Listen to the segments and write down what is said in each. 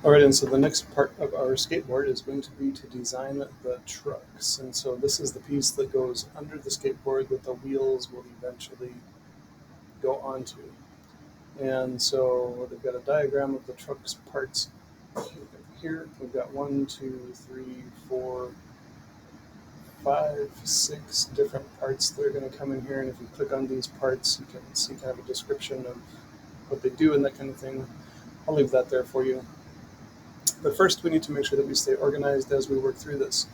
All right, and so the next part of our skateboard is going to be to design the trucks. And so this is the piece that goes under the skateboard that the wheels will eventually go onto. And so they've got a diagram of the truck's parts here. We've got 1, 2, 3, 4, 5, 6 different parts that are going to come in here. And if you click on these parts, you can see kind of a description of what they do and that kind of thing. I'll leave that there for you. But first, we need to make sure that we stay organized as we work through this.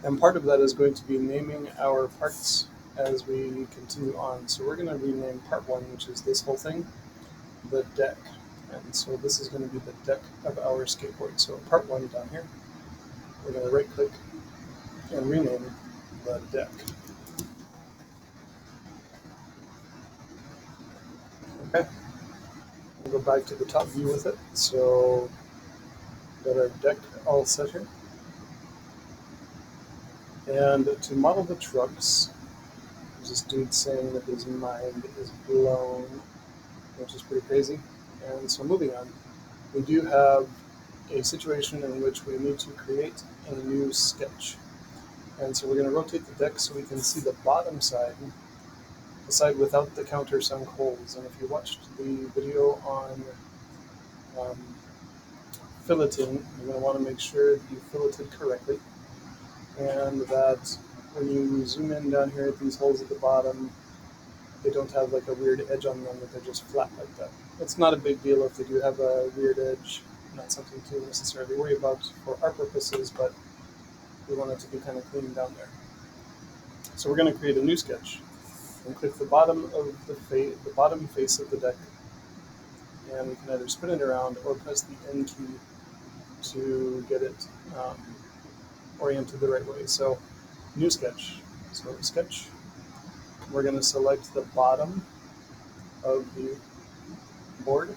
And part of that is going to be naming our parts as we continue on. So we're going to rename part 1, which is this whole thing, the deck. And so this is going to be the deck of our skateboard. So part 1 down here, we're going to right click and rename the deck. Okay, we'll go back to the top view with it. So got our deck all set here. And to model the trucks, there's this dude saying that his mind is blown, which is pretty crazy. And so moving on, we do have a situation in which we need to create a new sketch. And so we're going to rotate the deck so we can see the bottom side, the side without the countersunk holes. And if you watched the video on filleting, you're going to want to make sure that you filleted correctly, and that when you zoom in down here at these holes at the bottom, they don't have like a weird edge on them, that they're just flat like that. It's not a big deal if they do have a weird edge, not something to necessarily worry about for our purposes, but we want it to be kind of clean down there. So we're going to create a new sketch and click the bottom of the bottom face of the deck, and we can either spin it around or press the N key to get it oriented the right way. So new sketch. So sketch. We're going to select the bottom of the board,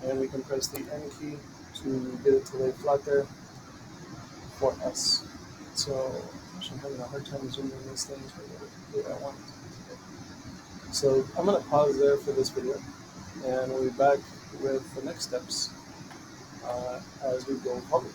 and we can press the N key to get it to lay flat there for us. So I'm having a hard time zooming these things the way I want it to. So I'm going to pause there for this video, and we'll be back with the next steps as we go forward.